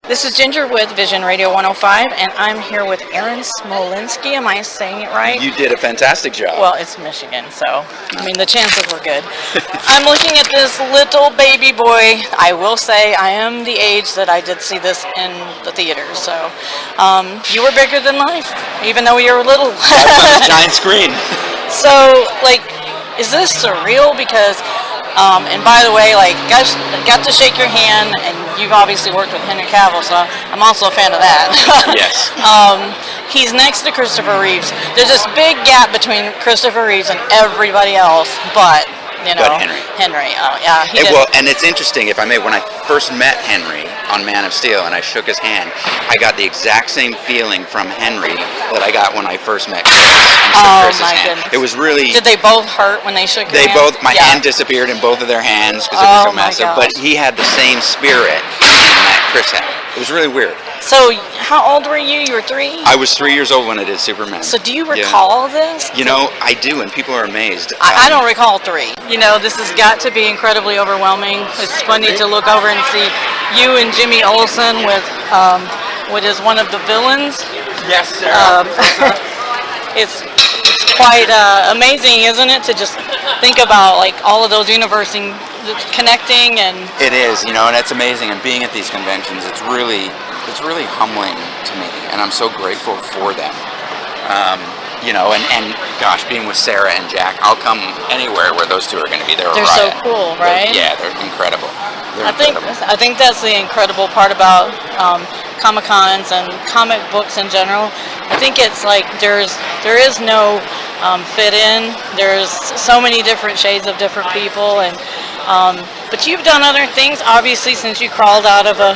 This is Ginger with Vision Radio 105, and I'm here with Aaron Smolinski. Am I saying it right? You did a fantastic job. Well, it's Michigan, so, I mean, the chances were good. I'm looking at this little baby boy. I will say I am the age that I did see this in the theater, so you were bigger than life, even though you were little. That's on a giant screen. So, like, is this surreal? Because and by the way, like, got to shake your hand, and you've obviously worked with Henry Cavill, so I'm also a fan of that. Yes. He's next to Christopher Reeves. There's this big gap between Christopher Reeves and everybody else, but, you know. But Henry. Yeah. Well, and it's interesting, if I may, when I first met Henry on Man of Steel and I shook his hand, I got the exact same feeling from Henry that I got when I first met Chris and shook Chris's hand. Goodness. It was really... Did they both hurt when they shook your hand? My hand disappeared in both of their hands because it was so massive, but he had the same spirit that Chris had. It was really weird. So, how old were you? You were 3? I was 3 years old when I did Superman. So, do you recall this? You know, I do, and people are amazed. I don't recall 3. You know, this has got to be incredibly overwhelming. It's funny to look over and see you and Jimmy Olsen with what is one of the villains. Yes, sir. It's quite amazing, isn't it, to just think about, like, all of those universes connecting. And it is, you know, and it's amazing. And being at these conventions, it's really humbling to me, and I'm so grateful for them. You know, and gosh, being with Sarah and Jack, I'll come anywhere where those two are going to be. They're so cool, right? They're incredible. I think that's the incredible part about Comic-Cons and comic books in general. I think it's like there is no fit in. There's so many different shades of different people, and but you've done other things, obviously, since you crawled out of a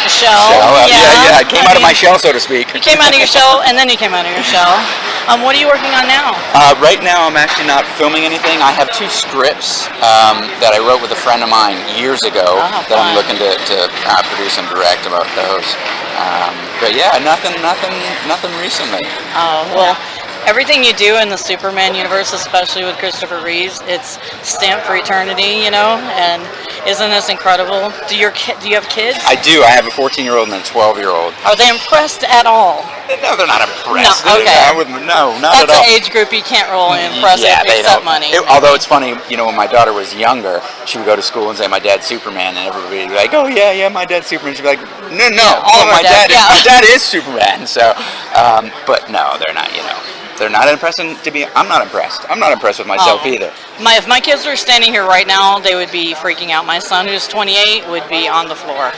shell. Yeah. I came out of my shell, so to speak. You came out of your shell, and then you came out of your shell. What are you working on now? Right now, I'm actually not filming anything. I have 2 scripts that I wrote with a friend of mine years ago that I'm looking to produce and direct about those. But yeah, nothing recently. Oh, well. Everything you do in the Superman universe, especially with Christopher Reeves, it's stamped for eternity, you know, and isn't this incredible? Do you have kids? I do. I have a 14-year-old and a 12-year-old. Are they impressed at all? No, they're not impressed. No, okay. No, not at all. That's an age group you can't really impress except money. Although it's funny, you know, when my daughter was younger, she would go to school and say, "My dad's Superman," and everybody would be like, "Oh yeah, my dad's Superman." She'd be like, "No, my dad is Superman." So, but no, they're not. You know. They're not impressed. I'm not impressed. I'm not impressed with myself either. If my kids were standing here right now, they would be freaking out. My son, who's 28, would be on the floor.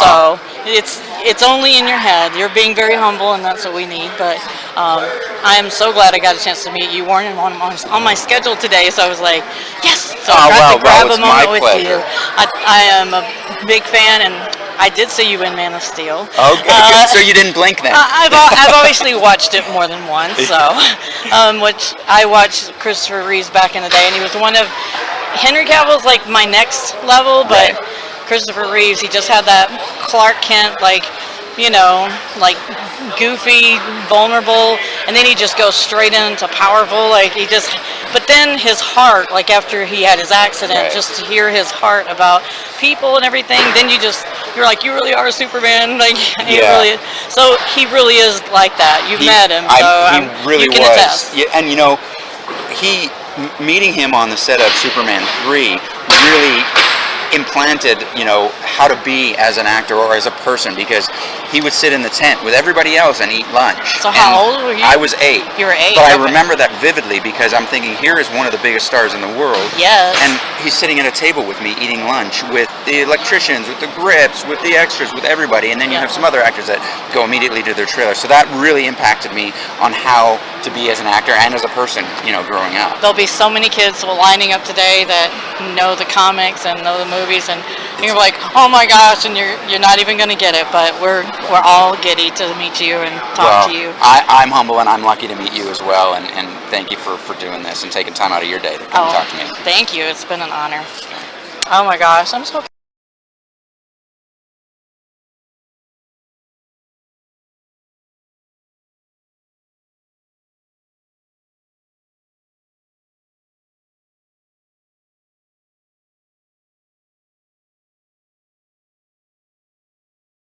So it's only in your head. You're being very humble, and that's what we need. But I am so glad I got a chance to meet you. You weren't on my schedule today, so I was like, yes. So I got to grab a moment with you. I am a big fan, and I did see you in Man of Steel. Okay, so you didn't blink then. I've obviously watched it more than once. So, which I watched Christopher Reeves back in the day, and he was one of Henry Cavill's like my next level, but Christopher Reeves, he just had that Clark Kent, like, you know, like goofy, vulnerable, and then he just goes straight into powerful, like but then his heart, like after he had his accident, just to hear his heart about people and everything, then you're like, you really are a Superman, like, so he really is like that. You've met him, so he really you can was. attest. Yeah, and you know, meeting him on the set of Superman 3 really implanted, you know, how to be as an actor or as a person, because he would sit in the tent with everybody else and eat lunch. So how old were you? I was 8. You were 8? But I remember that vividly because I'm thinking, here is one of the biggest stars in the world. Yes. And he's sitting at a table with me eating lunch with the electricians, with the grips, with the extras, with everybody. And then you have some other actors that go immediately to their trailer. So that really impacted me on how to be as an actor and as a person, you know, growing up. There'll be so many kids lining up today that know the comics and know the movies, and you're like, oh my gosh, and you're not even going to get it, but we're all giddy to meet you and talk to you. I'm humble, and I'm lucky to meet you as well, and thank you for doing this and taking time out of your day to come talk to me. Thank you. It's been an honor. Oh my gosh, I'm so